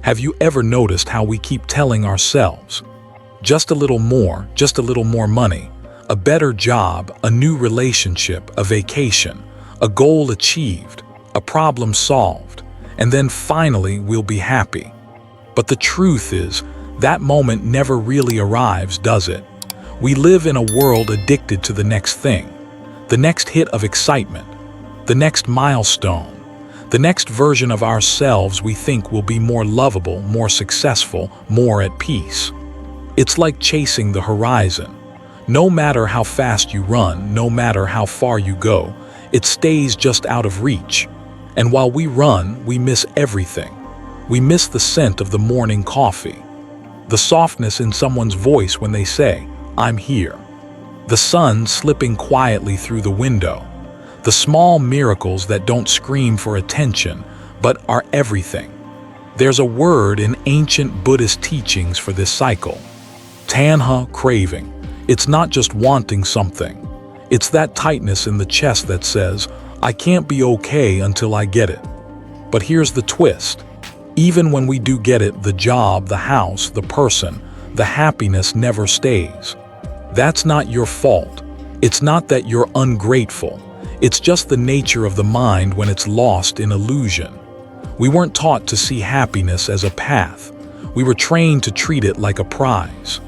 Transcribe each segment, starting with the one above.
Have you ever noticed how we keep telling ourselves, just a little more money, a better job, a new relationship, a vacation, a goal achieved, a problem solved, and then finally we'll be happy. But the truth is, that moment never really arrives, does it? We live in a world addicted to the next thing, the next hit of excitement, the next milestone, the next version of ourselves we think will be more lovable, more successful, more at peace. It's like chasing the horizon. No matter how fast you run, no matter how far you go, it stays just out of reach. And while we run, we miss everything. We miss the scent of the morning coffee, the softness in someone's voice when they say, "I'm here," the sun slipping quietly through the window, the small miracles that don't scream for attention, but are everything. There's a word in ancient Buddhist teachings for this cycle: tanha, craving. It's not just wanting something. It's that tightness in the chest that says, "I can't be okay until I get it." But here's the twist. Even when we do get it, the job, the house, the person, the happiness never stays. That's not your fault. It's not that you're ungrateful. It's just the nature of the mind when it's lost in illusion. We weren't taught to see happiness as a path. We were trained to treat it like a prize.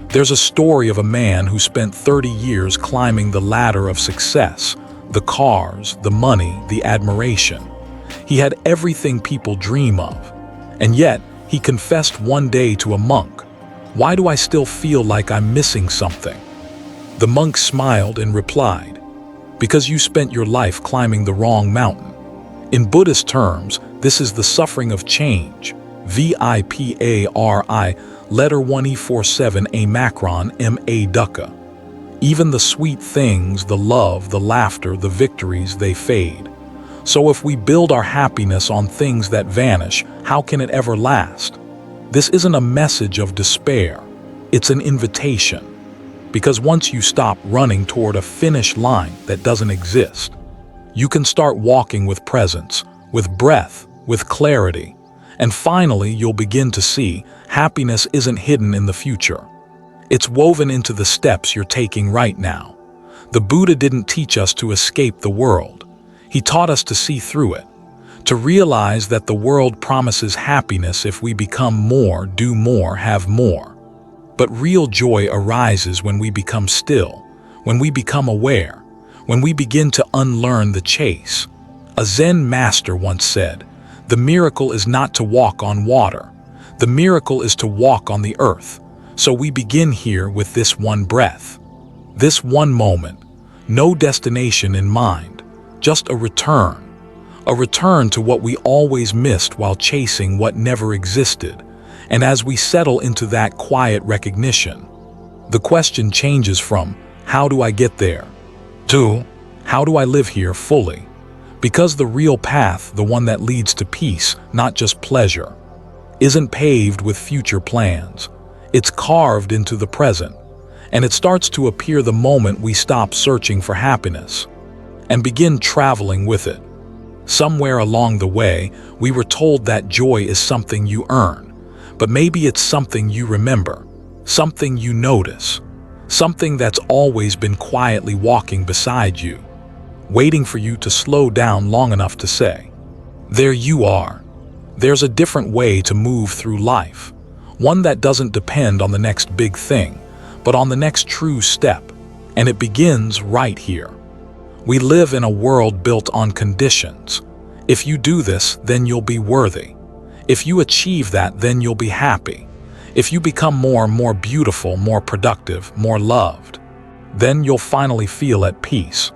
There's a story of a man who spent 30 years climbing the ladder of success, the cars, the money, the admiration. He had everything people dream of. And yet, he confessed one day to a monk, "Why do I still feel like I'm missing something?" The monk smiled and replied, "Because you spent your life climbing the wrong mountain." In Buddhist terms, this is the suffering of change. Vipari, letter 1E47 A macron Ma dukkha. Even the sweet things, the love, the laughter, the victories, they fade. So if we build our happiness on things that vanish, how can it ever last? This isn't a message of despair. It's an invitation. Because once you stop running toward a finish line that doesn't exist, you can start walking with presence, with breath, with clarity. And finally, you'll begin to see happiness isn't hidden in the future. It's woven into the steps you're taking right now. The Buddha didn't teach us to escape the world. He taught us to see through it, to realize that the world promises happiness if we become more, do more, have more. But real joy arises when we become still, when we become aware, when we begin to unlearn the chase. A Zen master once said, "The miracle is not to walk on water. The miracle is to walk on the earth." So we begin here with this one breath, this one moment, no destination in mind, just a return to what we always missed while chasing what never existed. And as we settle into that quiet recognition, the question changes from, "How do I get there?" to, "How do I live here fully?" Because the real path, the one that leads to peace, not just pleasure, isn't paved with future plans. It's carved into the present, and it starts to appear the moment we stop searching for happiness and begin traveling with it. Somewhere along the way, we were told that joy is something you earn, but maybe it's something you remember, something you notice, something that's always been quietly walking beside you, waiting for you to slow down long enough to say, "There you are." There's a different way to move through life, one that doesn't depend on the next big thing, but on the next true step, and it begins right here. We live in a world built on conditions. If you do this, then you'll be worthy. If you achieve that, then you'll be happy. If you become more beautiful, more productive, more loved, then you'll finally feel at peace.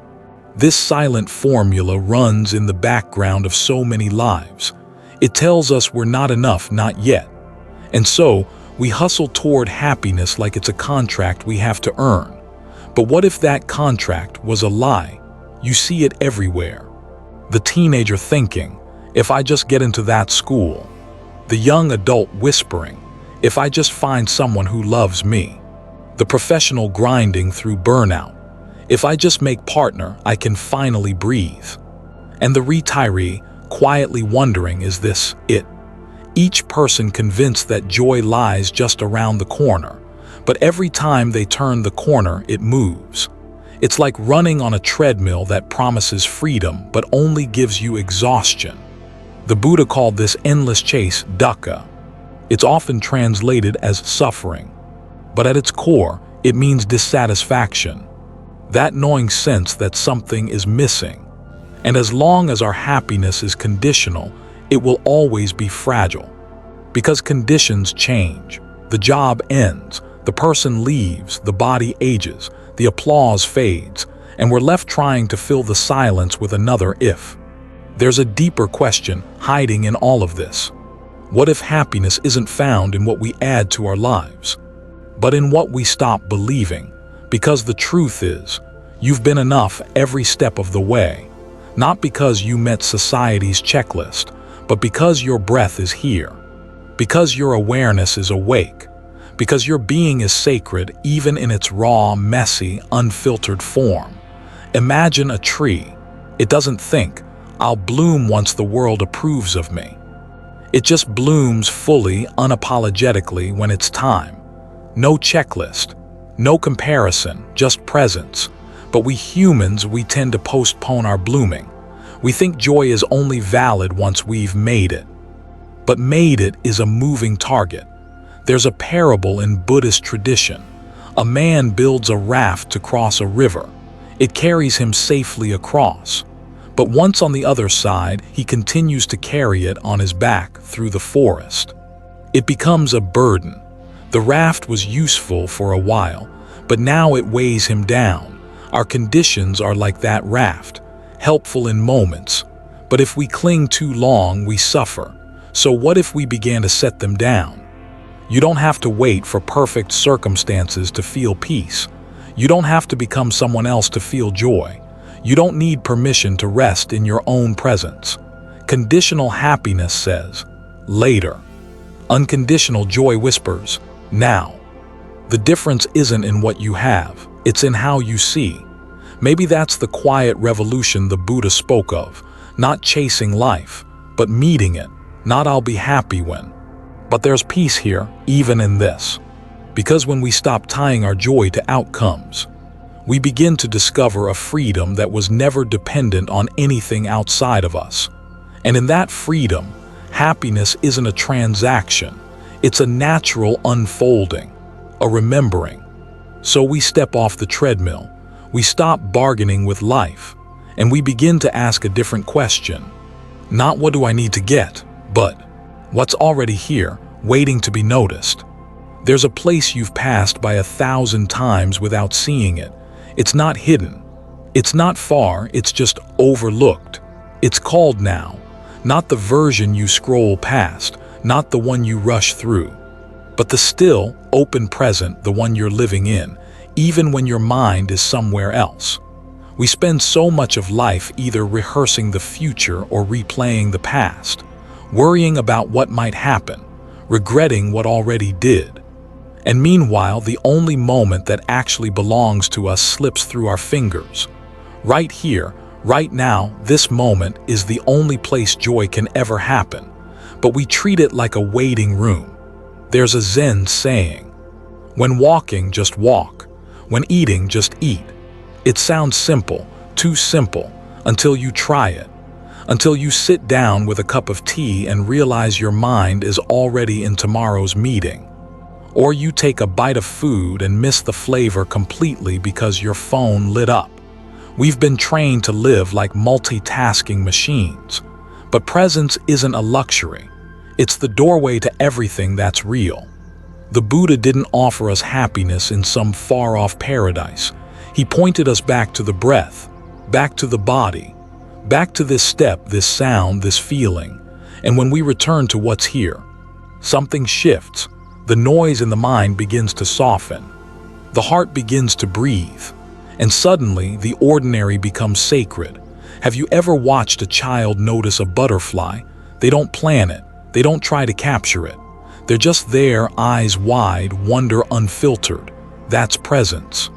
This silent formula runs in the background of so many lives. It tells us we're not enough, not yet. And so, we hustle toward happiness like it's a contract we have to earn. But what if that contract was a lie? You see it everywhere. The teenager thinking, "If I just get into that school." The young adult whispering, "If I just find someone who loves me." The professional grinding through burnout, "If I just make partner, I can finally breathe." And the retiree quietly wondering, "Is this it? Each person convinced that joy lies just around the corner, but every time they turn the corner, it moves. It's like running on a treadmill that promises freedom but only gives you exhaustion. The Buddha called this endless chase dukkha. It's often translated as suffering, but at its core, it means dissatisfaction, that gnawing sense that something is missing. And as long as our happiness is conditional, it will always be fragile. Because conditions change, the job ends, the person leaves, the body ages, the applause fades, and we're left trying to fill the silence with another if. There's a deeper question hiding in all of this. What if happiness isn't found in what we add to our lives, but in what we stop believing? Because the truth is, you've been enough every step of the way, not because you met society's checklist, but because your breath is here, because your awareness is awake, because your being is sacred even in its raw, messy, unfiltered form. Imagine a tree. It doesn't think, "I'll bloom once the world approves of me." It just blooms fully, unapologetically when it's time. No checklist, no comparison, just presence. But we humans, we tend to postpone our blooming. We think joy is only valid once we've made it. But made it is a moving target. There's a parable in Buddhist tradition. A man builds a raft to cross a river. It carries him safely across. But once on the other side, he continues to carry it on his back through the forest. It becomes a burden. The raft was useful for a while, but now it weighs him down. Our conditions are like that raft, helpful in moments, but if we cling too long, we suffer. So what if we began to set them down? You don't have to wait for perfect circumstances to feel peace. You don't have to become someone else to feel joy. You don't need permission to rest in your own presence. Conditional happiness says, later. Unconditional joy whispers, now. The difference isn't in what you have, it's in how you see. Maybe that's the quiet revolution the Buddha spoke of, not chasing life, but meeting it, not "I'll be happy when." But there's peace here, even in this. Because when we stop tying our joy to outcomes, we begin to discover a freedom that was never dependent on anything outside of us. And in that freedom, happiness isn't a transaction, it's a natural unfolding, a remembering. So we step off the treadmill, we stop bargaining with life, and we begin to ask a different question. Not what do I need to get, but what's already here, waiting to be noticed. There's a place you've passed by 1,000 times without seeing it. It's not hidden. It's not far, it's just overlooked. It's called now, not the version you scroll past, not the one you rush through, but the still, open present, the one you're living in, even when your mind is somewhere else. We spend so much of life either rehearsing the future or replaying the past, worrying about what might happen, regretting what already did. And meanwhile, the only moment that actually belongs to us slips through our fingers. Right here, right now, this moment is the only place joy can ever happen, but we treat it like a waiting room. There's a Zen saying, when walking, just walk. When eating, just eat. It sounds simple, too simple, until you try it. Until you sit down with a cup of tea and realize your mind is already in tomorrow's meeting. Or you take a bite of food and miss the flavor completely because your phone lit up. We've been trained to live like multitasking machines. But presence isn't a luxury. It's the doorway to everything that's real. The Buddha didn't offer us happiness in some far-off paradise. He pointed us back to the breath, back to the body, back to this step, this sound, this feeling. And when we return to what's here, something shifts. The noise in the mind begins to soften. The heart begins to breathe. And suddenly, the ordinary becomes sacred. Have you ever watched a child notice a butterfly? They don't plan it. They don't try to capture it. They're just there, eyes wide, wonder unfiltered. That's presence.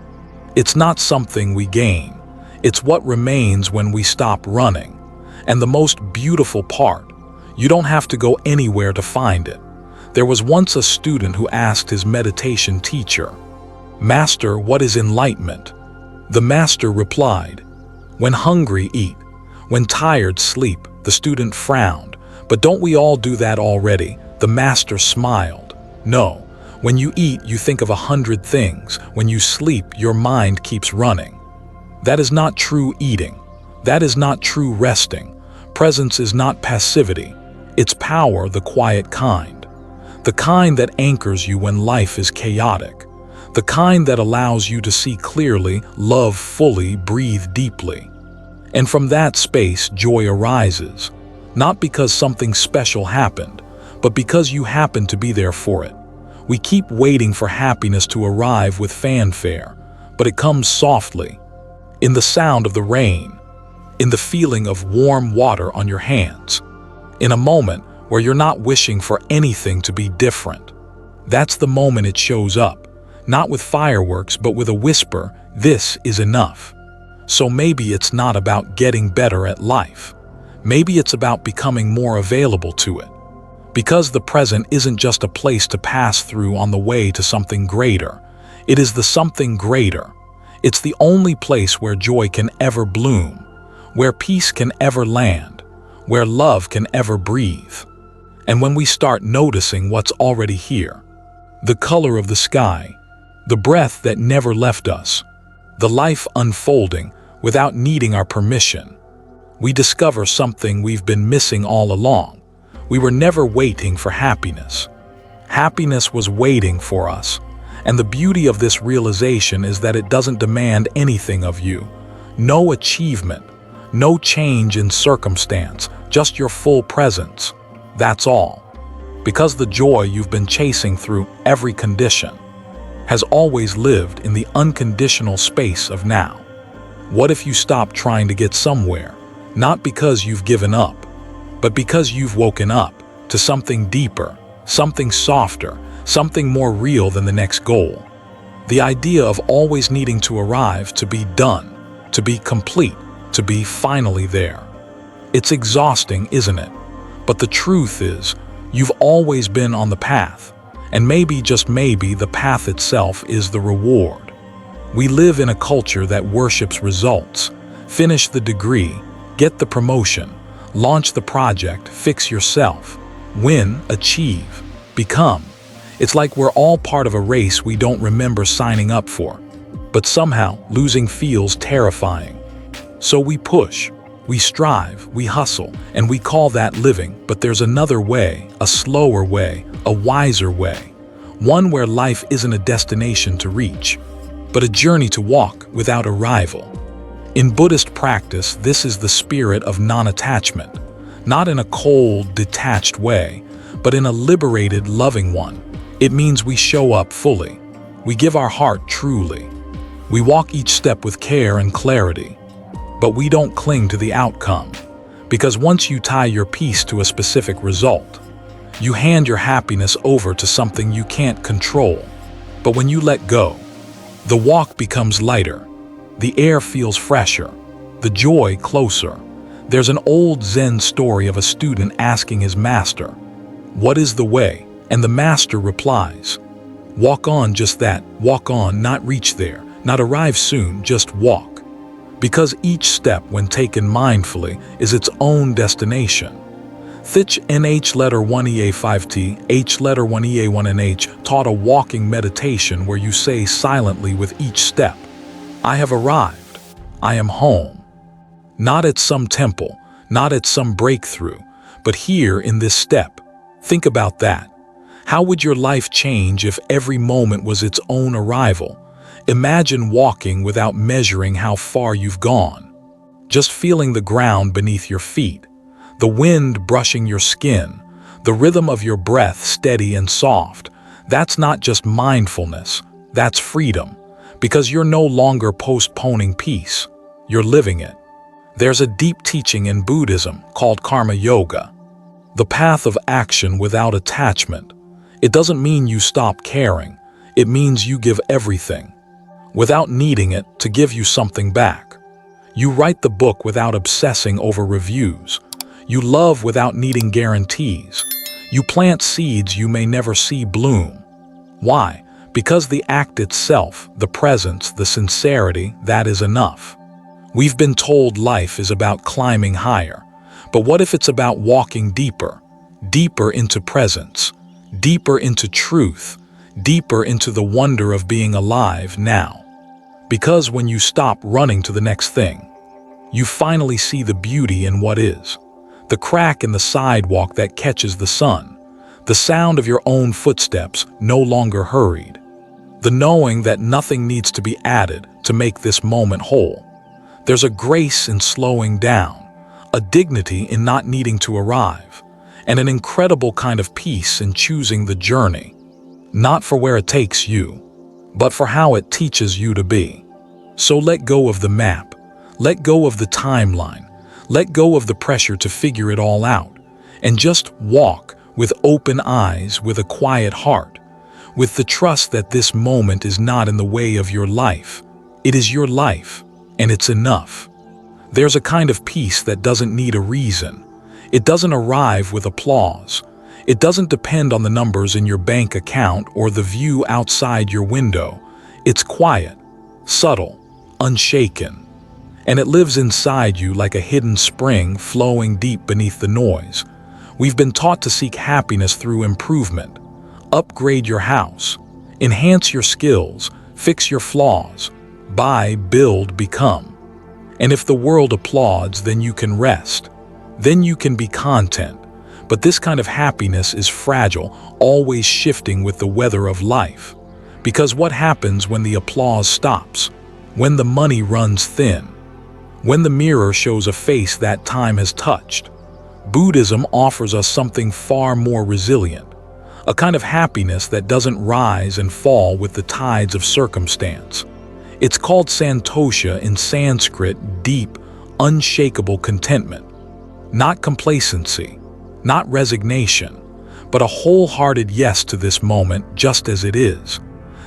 It's not something we gain. It's what remains when we stop running. And the most beautiful part, You don't have to go anywhere to find it. There was once a student who asked his meditation teacher, "Master, what is enlightenment?" The master replied, "When hungry, eat. When tired, sleep." The student frowned. "But don't we all do that already?" The master smiled. "No. When you eat, you think of 100 things. When you sleep, your mind keeps running. That is not true eating. That is not true resting. Presence is not passivity. It's power, the quiet kind. The kind that anchors you when life is chaotic. The kind that allows you to see clearly, love fully, breathe deeply. And from that space, joy arises. Not because something special happened, but because you happen to be there for it. We keep waiting for happiness to arrive with fanfare, but it comes softly, in the sound of the rain, in the feeling of warm water on your hands, in a moment where you're not wishing for anything to be different. That's the moment it shows up, not with fireworks, but with a whisper, "This is enough." So maybe it's not about getting better at life. Maybe it's about becoming more available to it. Because the present isn't just a place to pass through on the way to something greater. It is the something greater. It's the only place where joy can ever bloom, where peace can ever land, where love can ever breathe. And when we start noticing what's already here, the color of the sky, the breath that never left us, the life unfolding without needing our permission, we discover something we've been missing all along. We were never waiting for happiness. Happiness was waiting for us. And the beauty of this realization is that it doesn't demand anything of you. No achievement, no change in circumstance, just your full presence. That's all. Because the joy you've been chasing through every condition has always lived in the unconditional space of now. What if you stop trying to get somewhere, not because you've given up, but because you've woken up to something deeper, something softer, something more real than the next goal? The idea of always needing to arrive, to be done, to be complete, to be finally there. It's exhausting, isn't it? But the truth is, you've always been on the path, and maybe, just maybe, the path itself is the reward. We live in a culture that worships results. Finish the degree, get the promotion, launch the project, fix yourself, win, achieve, become. It's like we're all part of a race we don't remember signing up for, but somehow losing feels terrifying. So we push, we strive, we hustle, and we call that living. But there's another way, a slower way, a wiser way, one where life isn't a destination to reach, but a journey to walk without arrival. In Buddhist practice, this is the spirit of non-attachment, not in a cold, detached way, but in a liberated, loving one. It means we show up fully. We give our heart truly. We walk each step with care and clarity. But we don't cling to the outcome. Because once you tie your peace to a specific result, you hand your happiness over to something you can't control. But when you let go, the walk becomes lighter. The air feels fresher. The joy closer. There's an old Zen story of a student asking his master, "What is the way?" And the master replies, "Walk on, just that, walk on, not reach there, not arrive soon, just walk." Because each step, when taken mindfully, is its own destination. Thich Nh letter 1ea5t, H letter 1ea1nh taught a walking meditation where you say silently with each step, "I have arrived, I am home." Not at some temple, not at some breakthrough, but here in this step. Think about that. How would your life change if every moment was its own arrival? Imagine walking without measuring how far you've gone. Just feeling the ground beneath your feet, the wind brushing your skin, the rhythm of your breath steady and soft. That's not just mindfulness, that's freedom. Because you're no longer postponing peace, you're living it. There's a deep teaching in Buddhism called karma yoga, the path of action without attachment. It doesn't mean you stop caring, it means you give everything, without needing it to give you something back. You write the book without obsessing over reviews. You love without needing guarantees. You plant seeds you may never see bloom. Why? Because the act itself, the presence, the sincerity, that is enough. We've been told life is about climbing higher. But what if it's about walking deeper? Deeper into presence, deeper into truth, deeper into the wonder of being alive now. Because when you stop running to the next thing, you finally see the beauty in what is. The crack in the sidewalk that catches the sun, the sound of your own footsteps no longer hurried, the knowing that nothing needs to be added to make this moment whole. There's a grace in slowing down, a dignity in not needing to arrive, and an incredible kind of peace in choosing the journey, not for where it takes you, but for how it teaches you to be. So let go of the map, let go of the timeline, let go of the pressure to figure it all out, and just walk with open eyes, with a quiet heart, with the trust that this moment is not in the way of your life. It is your life, and it's enough. There's a kind of peace that doesn't need a reason. It doesn't arrive with applause. It doesn't depend on the numbers in your bank account or the view outside your window. It's quiet, subtle, unshaken. And it lives inside you like a hidden spring flowing deep beneath the noise. We've been taught to seek happiness through improvement. Upgrade your house, enhance your skills, fix your flaws, buy, build, become. And if the world applauds, then you can rest. Then you can be content. But this kind of happiness is fragile, always shifting with the weather of life. Because what happens when the applause stops? When the money runs thin? When the mirror shows a face that time has touched? Buddhism offers us something far more resilient, a kind of happiness that doesn't rise and fall with the tides of circumstance. It's called santosha in Sanskrit, deep, unshakable contentment. Not complacency, not resignation, but a wholehearted yes to this moment just as it is.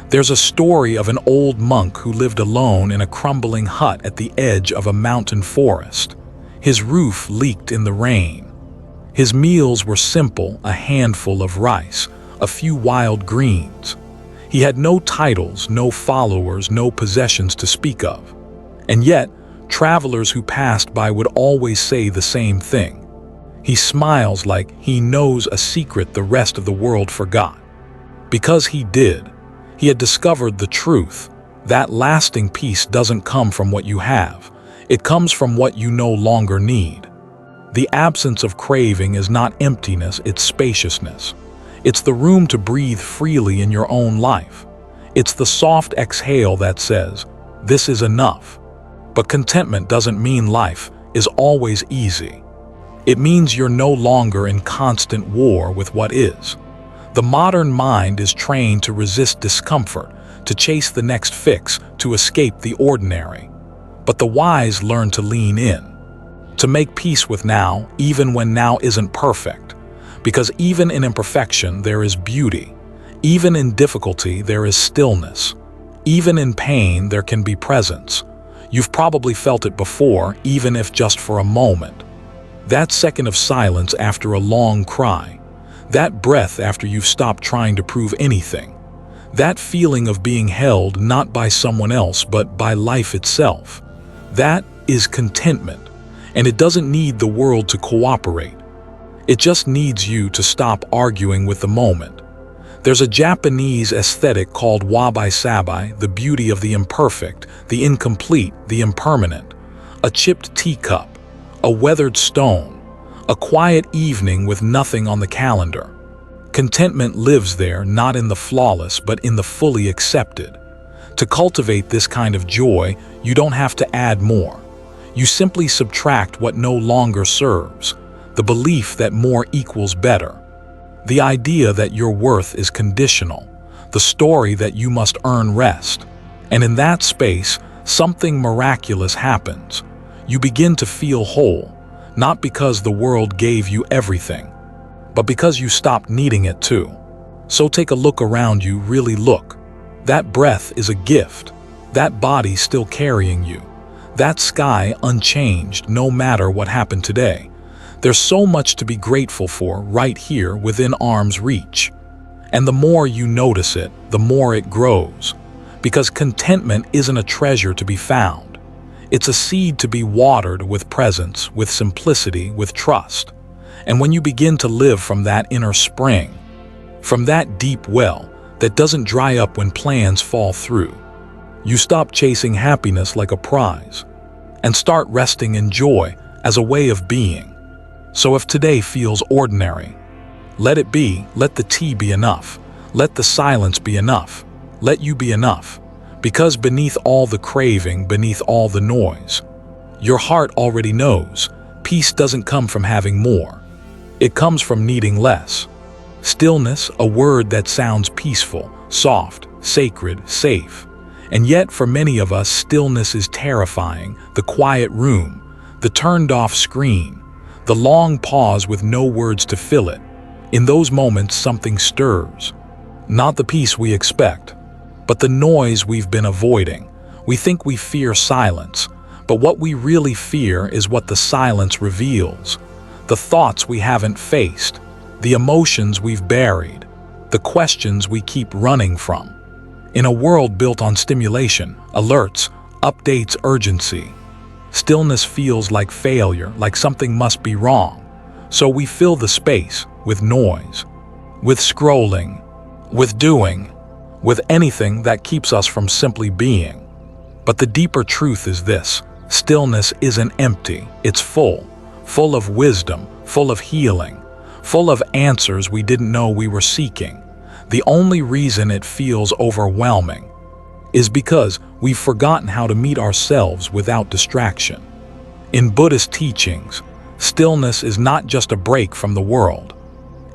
There's a story of an old monk who lived alone in a crumbling hut at the edge of a mountain forest. His roof leaked in the rain. His meals were simple, a handful of rice, a few wild greens. He had no titles, no followers, no possessions to speak of. And yet, travelers who passed by would always say the same thing. He smiles like he knows a secret the rest of the world forgot. Because he did. He had discovered the truth. That lasting peace doesn't come from what you have. It comes from what you no longer need. The absence of craving is not emptiness, it's spaciousness. It's the room to breathe freely in your own life. It's the soft exhale that says, "This is enough." But contentment doesn't mean life is always easy. It means you're no longer in constant war with what is. The modern mind is trained to resist discomfort, to chase the next fix, to escape the ordinary. But the wise learn to lean in, to make peace with now, even when now isn't perfect. Because even in imperfection there is beauty. Even in difficulty there is stillness. Even in pain there can be presence. You've probably felt it before, even if just for a moment. That second of silence after a long cry. That breath after you've stopped trying to prove anything. That feeling of being held not by someone else but by life itself. That is contentment, and it doesn't need the world to cooperate. It just needs you to stop arguing with the moment. There's a Japanese aesthetic called wabi-sabi, the beauty of the imperfect, the incomplete, the impermanent. A chipped teacup, a weathered stone, a quiet evening with nothing on the calendar. Contentment lives there, not in the flawless, but in the fully accepted. To cultivate this kind of joy, you don't have to add more. You simply subtract what no longer serves, the belief that more equals better, the idea that your worth is conditional, the story that you must earn rest. And in that space, something miraculous happens. You begin to feel whole. Not because the world gave you everything, but because you stopped needing it too. So take a look around you, really look. That breath is a gift. That body still carrying you. That sky unchanged no matter what happened today. There's so much to be grateful for right here within arm's reach. And the more you notice it, the more it grows. Because contentment isn't a treasure to be found. It's a seed to be watered with presence, with simplicity, with trust. And when you begin to live from that inner spring, from that deep well that doesn't dry up when plans fall through, you stop chasing happiness like a prize and start resting in joy as a way of being. So if today feels ordinary, let it be. Let the tea be enough. Let the silence be enough. Let you be enough. Because beneath all the craving, beneath all the noise, your heart already knows peace doesn't come from having more. It comes from needing less. Stillness, a word that sounds peaceful, soft, sacred, safe. And yet for many of us, stillness is terrifying. The quiet room, the turned-off screen, the long pause with no words to fill it. In those moments, something stirs. Not the peace we expect, but the noise we've been avoiding. We think we fear silence, but what we really fear is what the silence reveals. The thoughts we haven't faced, the emotions we've buried, the questions we keep running from. In a world built on stimulation, alerts, updates, urgency, stillness feels like failure, like something must be wrong. So we fill the space with noise, with scrolling, with doing, with anything that keeps us from simply being. But the deeper truth is this: stillness isn't empty, it's full of wisdom, full of healing, full of answers we didn't know we were seeking. The only reason it feels overwhelming is because we've forgotten how to meet ourselves without distraction. In Buddhist teachings, stillness is not just a break from the world.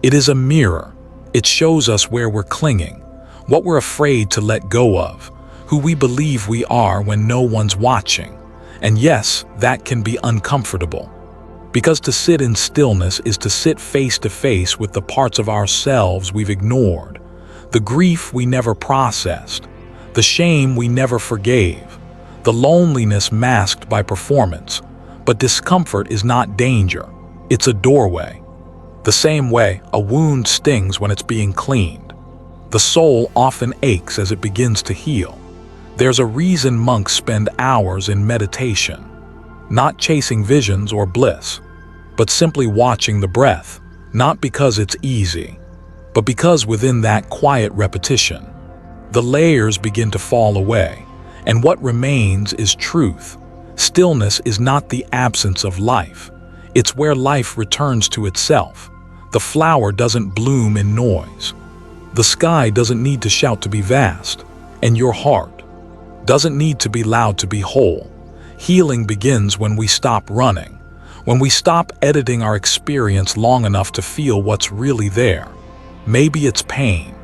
It is a mirror. It shows us where we're clinging, what we're afraid to let go of, who we believe we are when no one's watching. And yes, that can be uncomfortable. Because to sit in stillness is to sit face to face with the parts of ourselves we've ignored, the grief we never processed, the shame we never forgave, the loneliness masked by performance. But discomfort is not danger, it's a doorway. The same way a wound stings when it's being cleaned, the soul often aches as it begins to heal. There's a reason monks spend hours in meditation, not chasing visions or bliss, but simply watching the breath, not because it's easy, but because within that quiet repetition, the layers begin to fall away, and what remains is truth. Stillness is not the absence of life. It's where life returns to itself. The flower doesn't bloom in noise. The sky doesn't need to shout to be vast, and your heart doesn't need to be loud to be whole. Healing begins when we stop running, when we stop editing our experience long enough to feel what's really there. Maybe it's pain,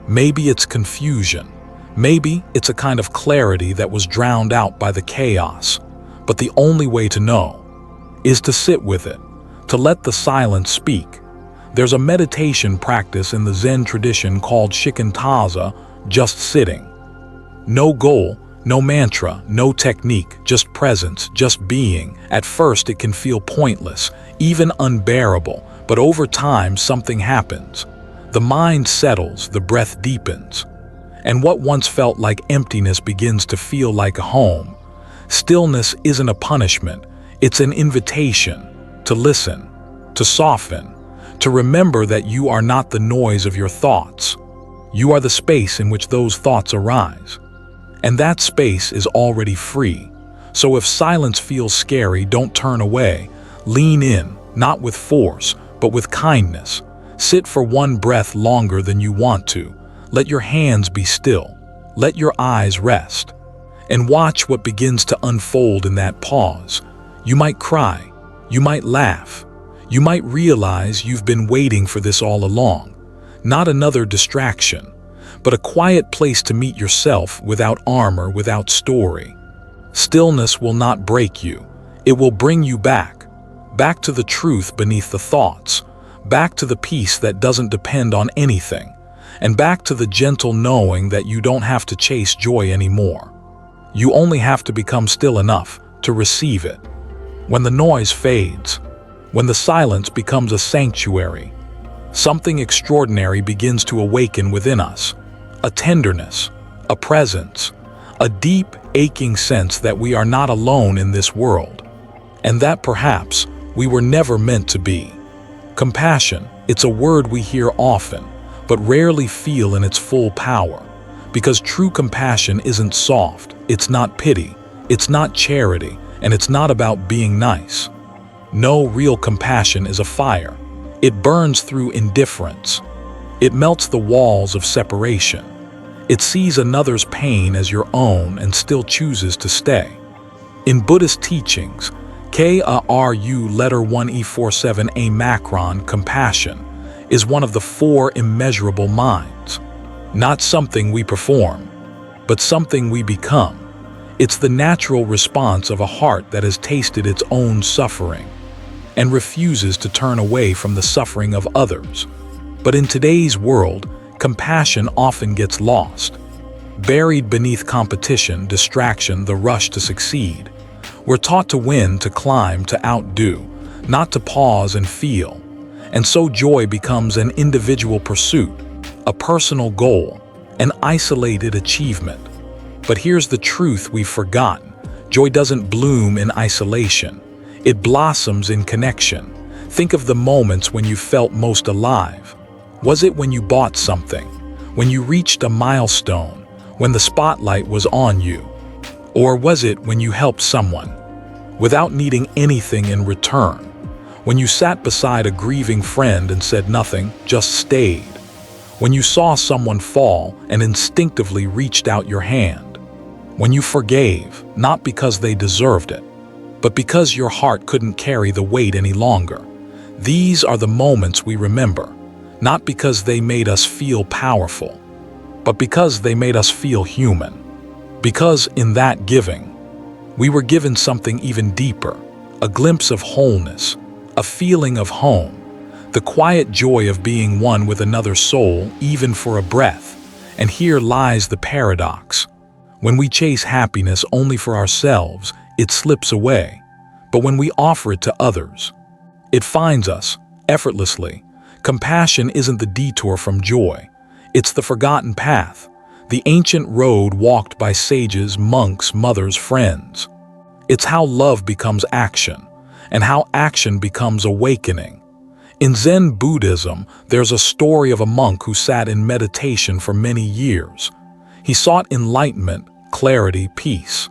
maybe it's confusion, maybe it's a kind of clarity that was drowned out by the chaos. But the only way to know is to sit with it, to let the silence speak. There's a meditation practice in the Zen tradition called shikantaza, just sitting. No goal, no mantra, no technique, just presence, just being. At first it can feel pointless, even unbearable, but over time something happens. The mind settles, the breath deepens, and what once felt like emptiness begins to feel like a home. Stillness isn't a punishment, it's an invitation to listen, to soften, to remember that you are not the noise of your thoughts. You are the space in which those thoughts arise. And that space is already free. So if silence feels scary, don't turn away. Lean in, not with force, but with kindness. Sit for one breath longer than you want to. Let your hands be still. Let your eyes rest. And watch what begins to unfold in that pause. You might cry. You might laugh. You might realize you've been waiting for this all along. Not another distraction, but a quiet place to meet yourself without armor, without story. Stillness will not break you. It will bring you back to the truth beneath the thoughts, back to the peace that doesn't depend on anything, and back to the gentle knowing that you don't have to chase joy anymore. You only have to become still enough to receive it. When the noise fades, When the silence becomes a sanctuary, something extraordinary begins to awaken within us. A tenderness, a presence, a deep, aching sense that we are not alone in this world, and that perhaps we were never meant to be. Compassion, it's a word we hear often, but rarely feel in its full power, because true compassion isn't soft, it's not pity, it's not charity, and it's not about being nice. No, real compassion is a fire. It burns through indifference. It melts the walls of separation. It sees another's pain as your own and still chooses to stay. In Buddhist teachings, K-A-R-U letter 1E47 macron, compassion, is one of the four immeasurable minds. Not something we perform, but something we become. It's the natural response of a heart that has tasted its own suffering and refuses to turn away from the suffering of others. But in today's world, compassion often gets lost. Buried beneath competition, distraction, the rush to succeed. We're taught to win, to climb, to outdo, not to pause and feel. And so joy becomes an individual pursuit, a personal goal, an isolated achievement. But here's the truth we've forgotten. Joy doesn't bloom in isolation. It blossoms in connection. Think of the moments when you felt most alive. Was it when you bought something? When you reached a milestone? When the spotlight was on you? Or was it when you helped someone without needing anything in return? When you sat beside a grieving friend and said nothing, just stayed? When you saw someone fall and instinctively reached out your hand? When you forgave, not because they deserved it, but because your heart couldn't carry the weight any longer? These are the moments we remember, not because they made us feel powerful, but because they made us feel human. Because in that giving, we were given something even deeper, a glimpse of wholeness, a feeling of home, the quiet joy of being one with another soul, even for a breath. And here lies the paradox. When we chase happiness only for ourselves, it slips away. But when we offer it to others, it finds us effortlessly. Compassion isn't the detour from joy. It's the forgotten path, the ancient road walked by sages, monks, mothers, friends. It's how love becomes action, and how action becomes awakening. In Zen Buddhism, there's a story of a monk who sat in meditation for many years. He sought enlightenment, clarity, peace.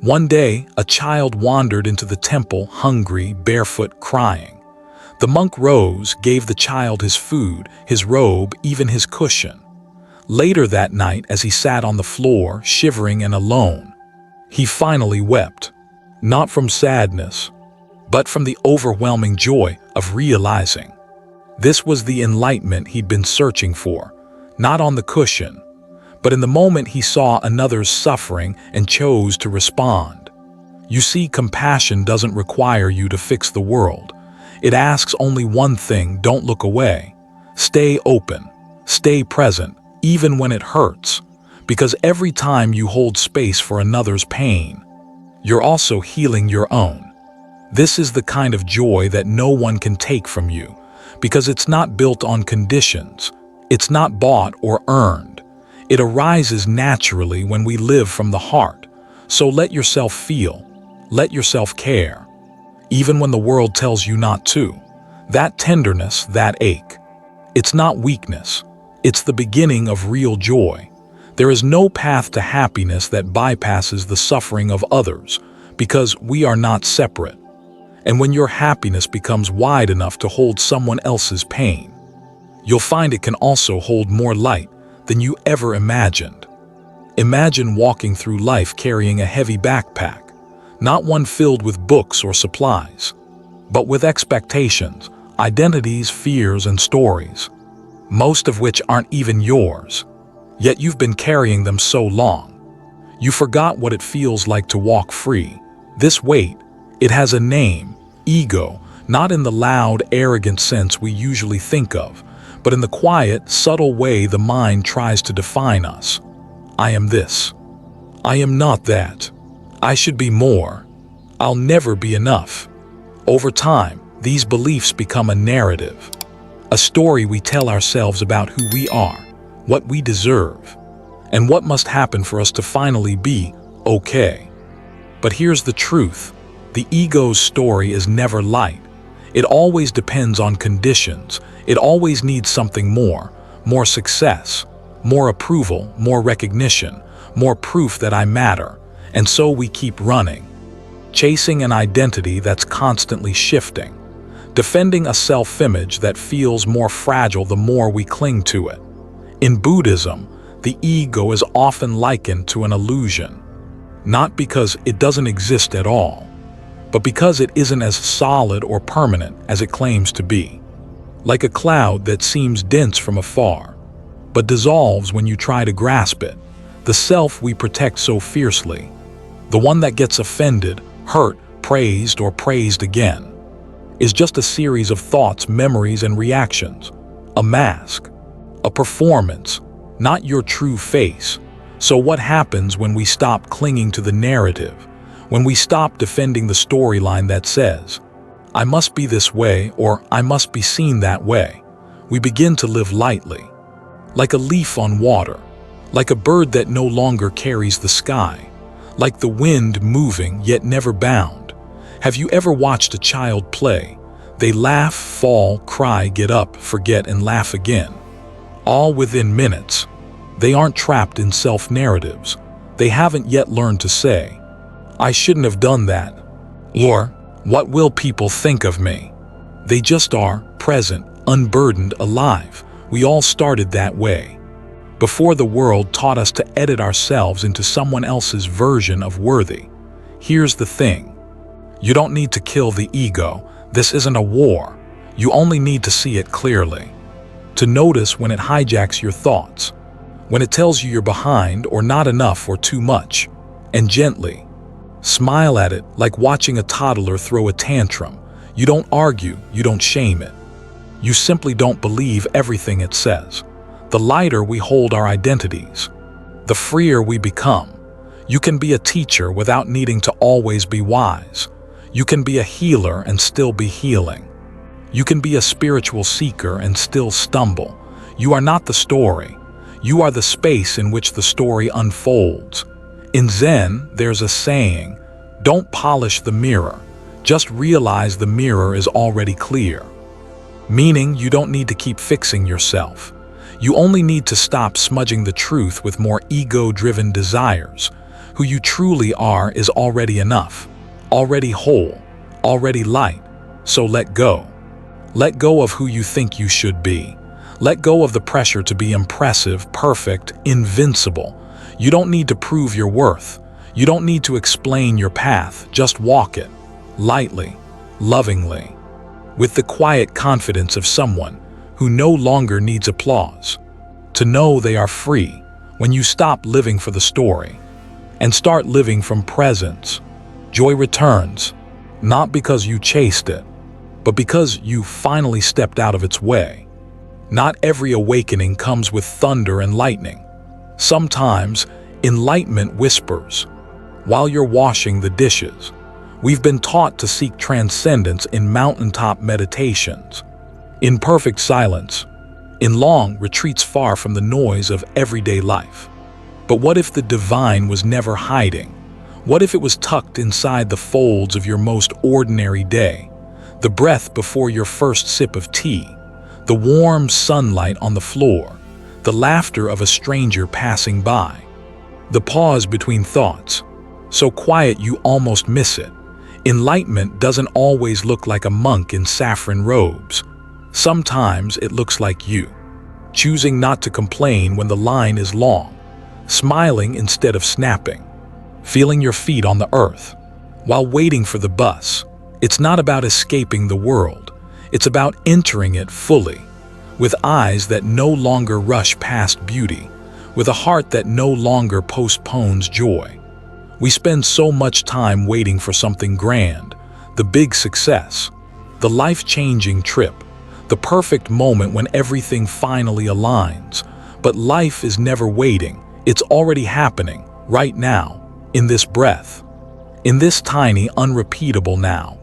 One day, a child wandered into the temple, hungry, barefoot, crying. The monk rose, gave the child his food, his robe, even his cushion. Later that night, as he sat on the floor, shivering and alone, he finally wept, not from sadness, but from the overwhelming joy of realizing this was the enlightenment he'd been searching for, not on the cushion, but in the moment he saw another's suffering and chose to respond. You see, compassion doesn't require you to fix the world. It asks only one thing: don't look away. Stay open, stay present, even when it hurts, because every time you hold space for another's pain, you're also healing your own. This is the kind of joy that no one can take from you, because it's not built on conditions. It's not bought or earned. It arises naturally when we live from the heart. So let yourself feel, let yourself care, even when the world tells you not to. That tenderness, that ache, it's not weakness. It's the beginning of real joy. There is no path to happiness that bypasses the suffering of others, because we are not separate. And when your happiness becomes wide enough to hold someone else's pain, you'll find it can also hold more light than you ever imagined. Imagine walking through life carrying a heavy backpack, not one filled with books or supplies, but with expectations, identities, fears, and stories, most of which aren't even yours, yet you've been carrying them so long. You forgot what it feels like to walk free. This weight, it has a name: ego, not in the loud, arrogant sense we usually think of, but in the quiet, subtle way the mind tries to define us. I am this. I am not that. I should be more. I'll never be enough. Over time, these beliefs become a narrative, a story we tell ourselves about who we are, what we deserve, and what must happen for us to finally be okay. But here's the truth. The ego's story is never light. It always depends on conditions. It always needs something more success, more approval, more recognition, more proof that I matter. And so we keep running, chasing an identity that's constantly shifting, defending a self-image that feels more fragile the more we cling to it. In Buddhism, the ego is often likened to an illusion, not because it doesn't exist at all, but because it isn't as solid or permanent as it claims to be. Like a cloud that seems dense from afar, but dissolves when you try to grasp it. The self we protect so fiercely, the one that gets offended, hurt, praised, or praised again, is just a series of thoughts, memories, and reactions. A mask, a performance, not your true face. So what happens when we stop clinging to the narrative? When we stop defending the storyline that says, I must be this way or I must be seen that way? We begin to live lightly, like a leaf on water, like a bird that no longer carries the sky, like the wind moving yet never bound. Have you ever watched a child play? They laugh, fall, cry, get up, forget, and laugh again, all within minutes. They aren't trapped in self-narratives. They haven't yet learned to say, I shouldn't have done that, or what will people think of me? They just are, present, unburdened, alive. We all started that way, before the world taught us to edit ourselves into someone else's version of worthy. Here's the thing. You don't need to kill the ego. This isn't a war. You only need to see it clearly, to notice when it hijacks your thoughts, when it tells you you're behind or not enough or too much, and gently smile at it like watching a toddler throw a tantrum. You don't argue, you don't shame it. You simply don't believe everything it says. The lighter we hold our identities, the freer we become. You can be a teacher without needing to always be wise. You can be a healer and still be healing. You can be a spiritual seeker and still stumble. You are not the story. You are the space in which the story unfolds. In Zen, there's a saying, don't polish the mirror, just realize the mirror is already clear. Meaning you don't need to keep fixing yourself. You only need to stop smudging the truth with more ego-driven desires. Who you truly are is already enough, already whole, already light. So let go. Let go of who you think you should be. Let go of the pressure to be impressive, perfect, invincible. You don't need to prove your worth. You don't need to explain your path. Just walk it, lightly, lovingly, with the quiet confidence of someone who no longer needs applause. To know they are free when you stop living for the story and start living from presence. Joy returns, not because you chased it, but because you finally stepped out of its way. Not every awakening comes with thunder and lightning. Sometimes, enlightenment whispers while you're washing the dishes. We've been taught to seek transcendence in mountaintop meditations, in perfect silence, in long retreats far from the noise of everyday life. But what if the divine was never hiding? What if it was tucked inside the folds of your most ordinary day? The breath before your first sip of tea, the warm sunlight on the floor, the laughter of a stranger passing by, the pause between thoughts, so quiet you almost miss it. Enlightenment doesn't always look like a monk in saffron robes. Sometimes it looks like you, choosing not to complain when the line is long, smiling instead of snapping, feeling your feet on the earth while waiting for the bus. It's not about escaping the world. It's about entering it fully, with eyes that no longer rush past beauty, with a heart that no longer postpones joy. We spend so much time waiting for something grand, the big success, the life-changing trip, the perfect moment when everything finally aligns. But life is never waiting. It's already happening, right now, in this breath, in this tiny, unrepeatable now.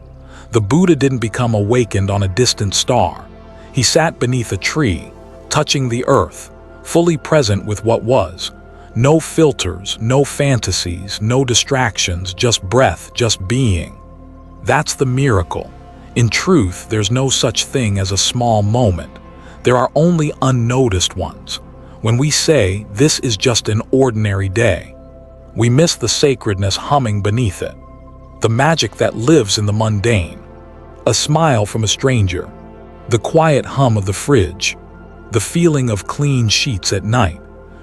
The Buddha didn't become awakened on a distant star. He sat beneath a tree, touching the earth, fully present with what was. No filters, no fantasies, no distractions, just breath, just being. That's the miracle. In truth, there's no such thing as a small moment. There are only unnoticed ones. When we say, this is just an ordinary day, we miss the sacredness humming beneath it. The magic that lives in the mundane. A smile from a stranger. The quiet hum of the fridge. The feeling of clean sheets at night.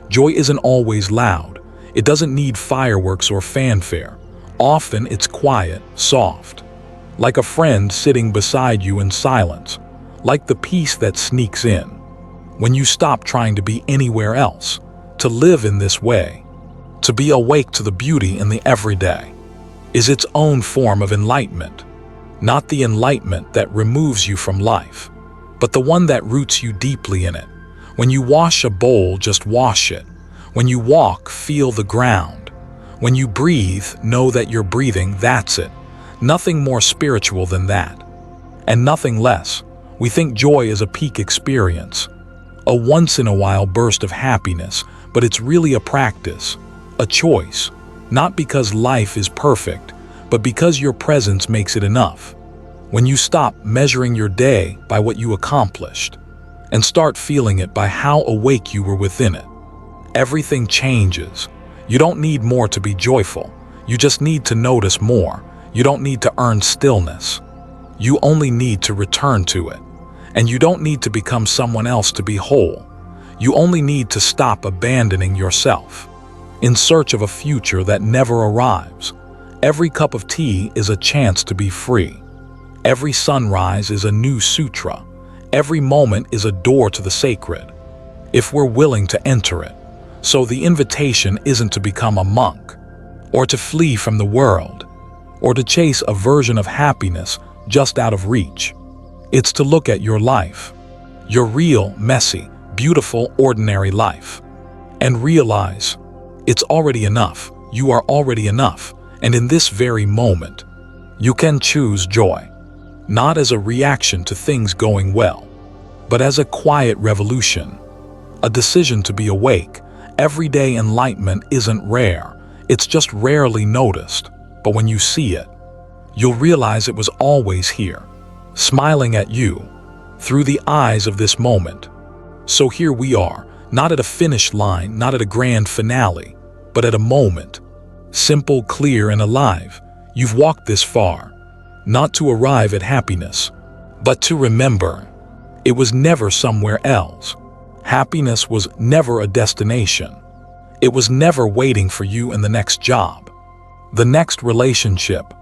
Joy isn't always loud. It doesn't need fireworks or fanfare. Often it's quiet, soft. Like a friend sitting beside you in silence. Like the peace that sneaks in. When you stop trying to be anywhere else. To live in this way. To be awake to the beauty in the everyday. Is its own form of enlightenment. Not the enlightenment that removes you from life, but the one that roots you deeply in it. When you wash a bowl, just wash it. When you walk, feel the ground. When you breathe, know that you're breathing, that's it. Nothing more spiritual than that. And nothing less. We think joy is a peak experience, a once-in-a-while burst of happiness, but it's really a practice, a choice. Not because life is perfect, but because your presence makes it enough. When you stop measuring your day by what you accomplished, and start feeling it by how awake you were within it, everything changes. You don't need more to be joyful. You just need to notice more. You don't need to earn stillness. You only need to return to it. And you don't need to become someone else to be whole. You only need to stop abandoning yourself in search of a future that never arrives. Every cup of tea is a chance to be free. Every sunrise is a new sutra. Every moment is a door to the sacred, if we're willing to enter it. So the invitation isn't to become a monk, or to flee from the world, or to chase a version of happiness just out of reach. It's to look at your life, your real, messy, beautiful, ordinary life, and realize it's already enough. You are already enough. And in this very moment, you can choose joy, not as a reaction to things going well, but as a quiet revolution, a decision to be awake. Everyday enlightenment isn't rare, it's just rarely noticed. But when you see it, you'll realize it was always here, smiling at you through the eyes of this moment. So here we are, not at a finish line, not at a grand finale, but at a moment. Simple, clear, and alive. You've walked this far, not to arrive at happiness, but to remember. It was never somewhere else. Happiness was never a destination. It was never waiting for you in the next job, the next relationship,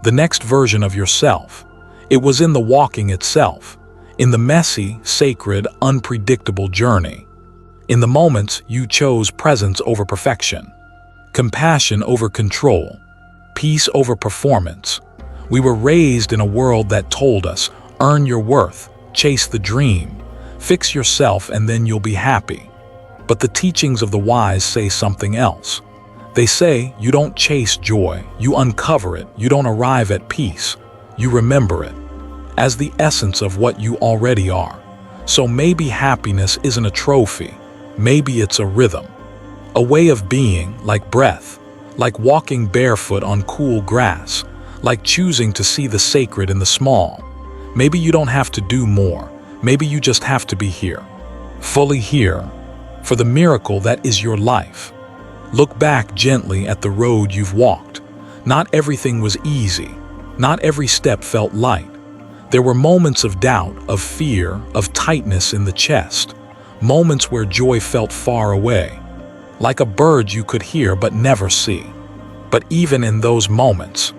the next version of yourself. It was in the walking itself, in the messy, sacred, unpredictable journey. In the moments you chose presence over perfection, compassion over control, peace over performance. We were raised in a world that told us, earn your worth, chase the dream, fix yourself and then you'll be happy. But the teachings of the wise say something else. They say you don't chase joy, you uncover it, you don't arrive at peace, you remember it as the essence of what you already are. So maybe happiness isn't a trophy, maybe it's a rhythm. A way of being, like breath, like walking barefoot on cool grass, like choosing to see the sacred in the small. Maybe you don't have to do more. Maybe you just have to be here, fully here, for the miracle that is your life. Look back gently at the road you've walked. Not everything was easy. Not every step felt light. There were moments of doubt, of fear, of tightness in the chest, moments where joy felt far away, like a bird you could hear but never see. But even in those moments,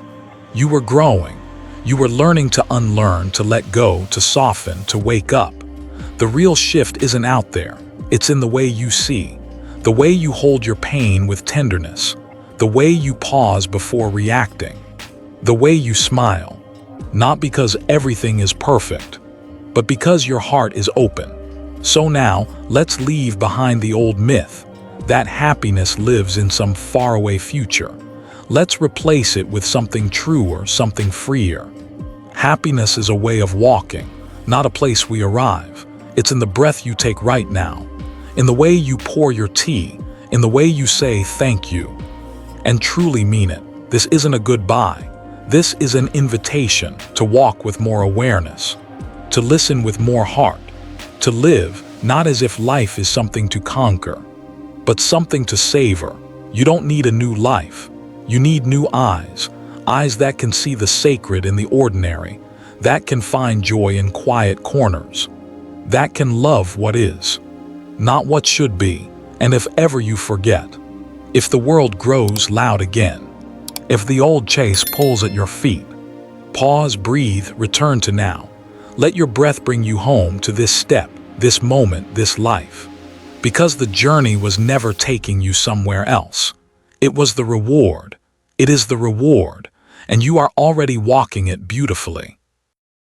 you were growing. You were learning to unlearn, to let go, to soften, to wake up. The real shift isn't out there. It's in the way you see, the way you hold your pain with tenderness, the way you pause before reacting, the way you smile, not because everything is perfect, but because your heart is open. So now, let's leave behind the old myth that happiness lives in some faraway future. Let's replace it with something truer, something freer. Happiness is a way of walking, not a place we arrive. It's in the breath you take right now, in the way you pour your tea, in the way you say thank you, and truly mean it. This isn't a goodbye. This is an invitation to walk with more awareness, to listen with more heart, to live not as if life is something to conquer, but something to savor. You don't need a new life. You need new eyes, eyes that can see the sacred in the ordinary, that can find joy in quiet corners, that can love what is, not what should be. And if ever you forget, if the world grows loud again, if the old chase pulls at your feet, pause, breathe, return to now. Let your breath bring you home to this step, this moment, this life. Because the journey was never taking you somewhere else. It was the reward. It is the reward, and you are already walking it beautifully.